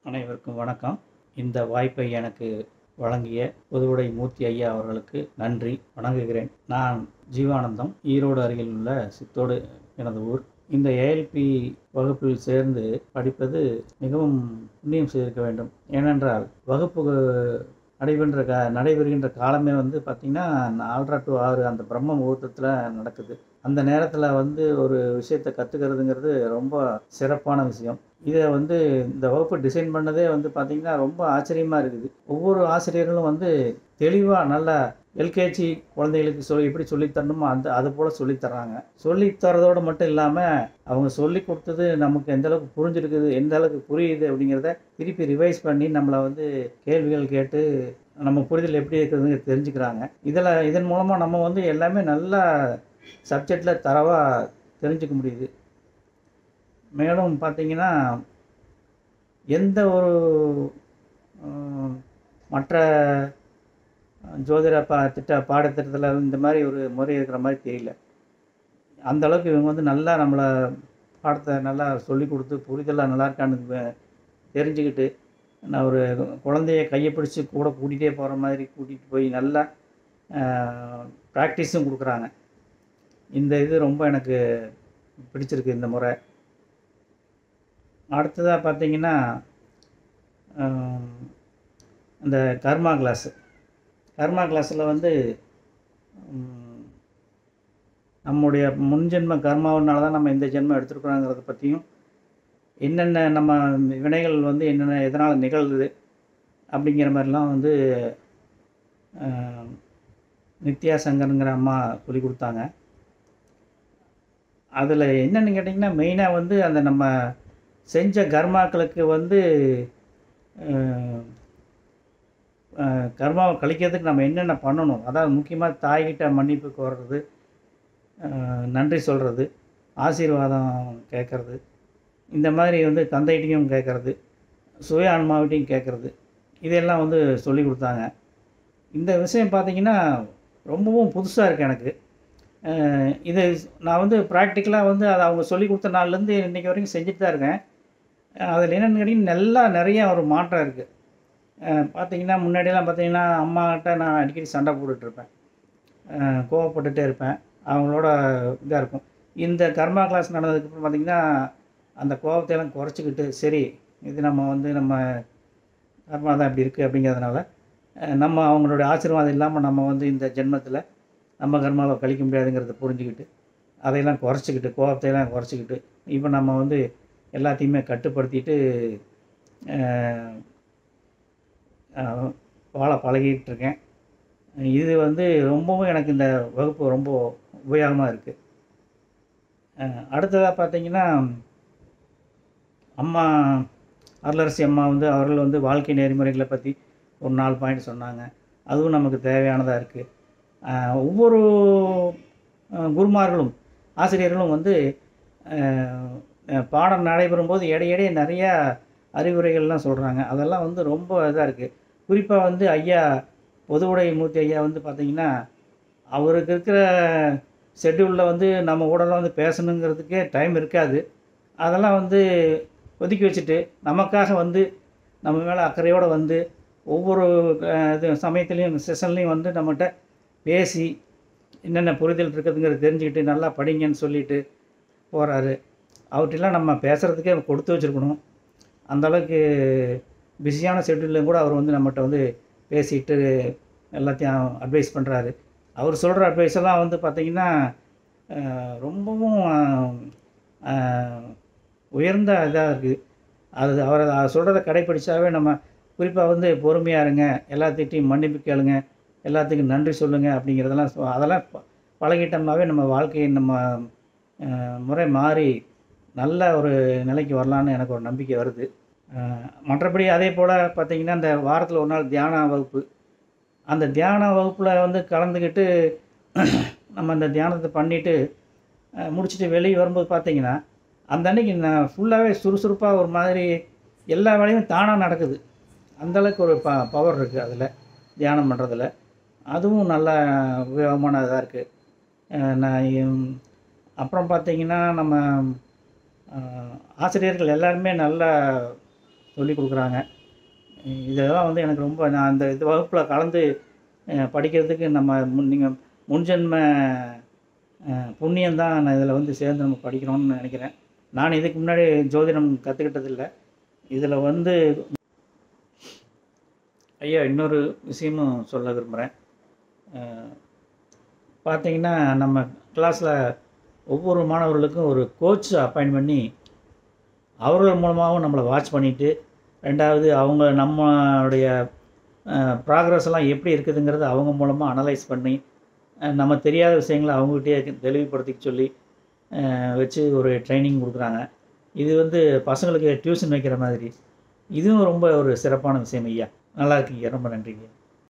அனைவருக்கும் வணக்கம். இந்த வாய்ப்பை எனக்கு வழங்கிய பொதுவுடை மூர்த்தி ஐயா அவர்களுக்கு நன்றி வணங்குகிறேன். நான் ஜீவானந்தம், ஈரோடு அருகில் உள்ள சித்தோடு எனது ஊர். இந்த ஏஎல்பி வகுப்பில் சேர்ந்து படிப்பது மிகவும் புண்ணியம் செய்திருக்க வேண்டும். ஏனென்றால் வகுப்பு நடைபெறுகின்ற காலமே பார்த்திங்கன்னா 4:30 to 6 அந்த பிரம்ம முகூர்த்தத்தில் நடக்குது. அந்த நேரத்தில் ஒரு விஷயத்தை கற்றுக்கிறதுங்கிறது ரொம்ப சிறப்பான விஷயம். இதை இந்த வகுப்பு டிசைன் பண்ணதே பார்த்திங்கன்னா ரொம்ப ஆச்சரியமாக இருக்குது. ஒவ்வொரு ஆசிரியர்களும் தெளிவாக நல்லா எல்கேஜி குழந்தைகளுக்கு எப்படி சொல்லித்தரணுமோ அது போல் சொல்லித்தர்றாங்க. சொல்லித்தரதோடு மட்டும் இல்லாமல் அவங்க சொல்லி கொடுத்தது நமக்கு எந்தளவுக்கு புரிஞ்சிருக்குது, எந்த அளவுக்கு புரியுது அப்படிங்கிறத திருப்பி ரிவைஸ் பண்ணி நம்மளை கேள்விகள் கேட்டு நம்ம புரிதல் எப்படி இருக்குதுன்னு தெரிஞ்சுக்கிறாங்க. இதன் மூலமாக நம்ம எல்லாமே நல்லா சப்ஜெக்டில் தரவாக தெரிஞ்சுக்க முடியுது. மேலும் பார்த்திங்கன்னா எந்த ஒரு மற்ற ஜோதிட பாடத்திட்டத்தில் இந்த மாதிரி ஒரு முறை இருக்கிற மாதிரி தெரியல. அந்தளவுக்கு இவங்க நல்லா நம்மளை பாடத்தை நல்லா சொல்லி கொடுத்து புரிதலாக நல்லா இருக்கான்னு தெரிஞ்சுக்கிட்டு நான் ஒரு குழந்தைய கையை பிடிச்சி கூட கூட்டிகிட்டே போகிற மாதிரி கூட்டிகிட்டு போய் நல்லா ப்ராக்டிஸும் கொடுக்குறாங்க. இந்த இது ரொம்ப எனக்கு பிடிச்சிருக்கு இந்த முறை. அடுத்ததாக பார்த்திங்கன்னா இந்த கர்மா கிளாஸில் நம்முடைய முன்ஜென்ம கர்மாவனால தான் நம்ம இந்த ஜென்மம் எடுத்துருக்குறோங்கிறத பற்றியும், என்னென்ன நம்ம வினைகள் என்னென்ன எதனால் நிகழ்வுது அப்படிங்கிற மாதிரிலாம் நித்யா சங்கருங்கிற அம்மா சொல்லி கொடுத்தாங்க. அதில் என்னென்னு கேட்டிங்கன்னா மெயினாக அந்த நம்ம செஞ்ச கர்மாக்களுக்கு கர்மாவை கழிக்கிறதுக்கு நம்ம என்னென்ன பண்ணணும், அதாவது முக்கியமாக தாய்கிட்ட மன்னிப்பு கோர்றது, நன்றி சொல்கிறது, ஆசீர்வாதம் கேட்குறது, இந்த மாதிரி தந்தைகிட்டையும் கேட்குறது, சுய ஆன்மாவிட்டையும் கேட்குறது, இதெல்லாம் சொல்லி கொடுத்தாங்க. இந்த விஷயம் பார்த்திங்கன்னா ரொம்பவும் புதுசாக இருக்குது எனக்கு. இதை நான் ப்ராக்டிக்கலாக அதை அவங்க சொல்லி கொடுத்த நாள்லேருந்து இன்றைக்கி வரைக்கும் செஞ்சுட்டு தான் இருக்கேன். அதில் என்னென்னு கேட்டிங்கன்னா நிறையா ஒரு மாற்றம் இருக்குது. பார்த்திங்கன்னா முன்னாடியெல்லாம் பார்த்திங்கன்னா அம்மாக்கிட்ட நான் அடிக்கடி சண்டை போட்டுட்ருப்பேன், கோவப்பட்டுகிட்டே இருப்பேன், அவங்களோட இதாக இருக்கும். இந்த கர்மா கிளாஸ் நடந்ததுக்கப்புறம் பார்த்திங்கன்னா அந்த கோபத்தையெல்லாம் குறைச்சிக்கிட்டு, சரி இது நம்ம கர்மா தான் இப்படி இருக்குது அப்படிங்கிறதுனால நம்ம அவங்களுடைய ஆசீர்வாதம் இல்லாமல் நம்ம இந்த ஜென்மத்தில் நம்ம கர்மாவை கழிக்க முடியாதுங்கிறத புரிஞ்சுக்கிட்டு அதையெல்லாம் குறைச்சிக்கிட்டு, கோபத்தையெல்லாம் குறைச்சிக்கிட்டு இப்போ நம்ம எல்லாத்தையுமே கட்டுப்படுத்திட்டு வாழ பழகிட்டு இருக்கேன். இது ரொம்பவும் எனக்கு இந்த வகுப்பு ரொம்ப உபயோகமாக இருக்குது. அடுத்ததாக பார்த்திங்கன்னா அம்மா அருளரசி அம்மா அவர்கள் வாழ்க்கை நெறிமுறைகளை பற்றி ஒரு 4 பாயிண்ட் சொன்னாங்க. அதுவும் நமக்கு தேவையானதாக இருக்குது. ஒவ்வொரு குருமார்களும் ஆசிரியர்களும் பாடம் நடைபெறும்போது இடையிடையே நிறையா அறிவுரைகள்லாம் சொல்கிறாங்க. அதெல்லாம் ரொம்ப இதாக இருக்குது. குறிப்பாக ஐயா பொதுவுடை மூர்த்தி ஐயா பார்த்திங்கன்னா அவருக்கு இருக்கிற ஷெட்யூலில் நம்ம கூடலாம் பேசணுங்கிறதுக்கே டைம் இருக்காது. அதெல்லாம் ஒதுக்கி வச்சுட்டு நமக்காக நம்ம மேலே அக்கறையோடு ஒவ்வொரு இது சமயத்துலேயும் செஷன்லேயும் நம்மகிட்ட பேசி என்னென்ன புரிதல் இருக்குதுங்கிறத தெரிஞ்சுக்கிட்டு நல்லா படிங்கன்னு சொல்லிட்டு போகிறாரு. அவர்கிட்டலாம் நம்ம பேசுகிறதுக்கே கொடுத்து வச்சுருக்கணும். அந்தளவுக்கு பிஸியான ஷெட்யூல்லையும் கூட அவர் நம்மகிட்ட பேசிட்டு எல்லாத்தையும் அட்வைஸ் பண்ணுறாரு. அவர் சொல்கிற அட்வைஸெல்லாம் பார்த்திங்கன்னா ரொம்பவும் உயர்ந்த இதாக இருக்குது. அவர் சொல்கிறத கடைப்பிடிச்சாவே நம்ம குறிப்பாக பொறுமையாக இருங்க, எல்லாத்திட்டையும் மன்னிப்பு கேளுங்க, எல்லாத்துக்கும் நன்றி சொல்லுங்கள் அப்படிங்கிறதெல்லாம் அதெல்லாம் பழகிட்டோம்னாவே நம்ம வாழ்க்கையை நம்ம முறை மாறி நல்ல ஒரு நிலைக்கு வரலான்னு எனக்கு ஒரு நம்பிக்கை வருது. மற்றபடி அதே போல் பார்த்திங்கன்னா இந்த வாரத்தில் ஒரு நாள் தியான வகுப்பு, அந்த தியான வகுப்பில் கலந்துக்கிட்டு நம்ம அந்த தியானத்தை பண்ணிவிட்டு முடிச்சுட்டு வெளியே வரும்போது பார்த்திங்கன்னா அந்த அன்றைக்கி நான் ஃபுல்லாகவே சுறுசுறுப்பாக ஒரு மாதிரி எல்லா வேலையும் தானாக நடக்குது. அந்தளவுக்கு ஒரு பவர் இருக்குது அதில் தியானம் பண்ணுறதுல. அதுவும் நல்ல உபயோகமான இதாக இருக்குது. நான் அப்புறம் பார்த்திங்கன்னா நம்ம ஆசிரியர்கள் எல்லாருமே நல்ல சொல்லிக் கொடுக்குறாங்க. இதெல்லாம் வந்து எனக்கு ரொம்ப நான் அந்த இது வகுப்பில் கலந்து படிக்கிறதுக்கு நீங்கள் முன்ஜென்ம புண்ணியந்தான் நான் இதில் வந்து சேர்ந்து நம்ம படிக்கணும்னு நினைக்கிறேன். நான் இதுக்கு முன்னாடி ஜோதிடம் கற்றுக்கிட்டதில்ல. இதில் வந்து ஐயா இன்னொரு விஷயமும் சொல்ல விரும்புகிறேன். பார்த்தீங்கன்னா நம்ம கிளாஸில் ஒவ்வொரு மாணவர்களுக்கும் ஒரு கோச் அப்பாயிண்ட் பண்ணி அவர்கள் மூலமாகவும் நம்மளை வாட்ச் பண்ணிவிட்டு, ரெண்டாவது அவங்க நம்மளுடைய ப்ராக்ரஸ் எல்லாம் எப்படி இருக்குதுங்கிறத அவங்க மூலமாக அனலைஸ் பண்ணி நம்ம தெரியாத விஷயங்களை அவங்ககிட்டயே தெளிவுபடுத்திக்க சொல்லி வச்சு ஒரு ட்ரைனிங் கொடுக்குறாங்க. இது வந்து பசங்களுக்கு டியூஷன் வைக்கிற மாதிரி. இதுவும் ரொம்ப ஒரு சிறப்பான விஷயம் ஐயா. நல்லா இருக்கீங்க. ரொம்ப நன்றிங்க.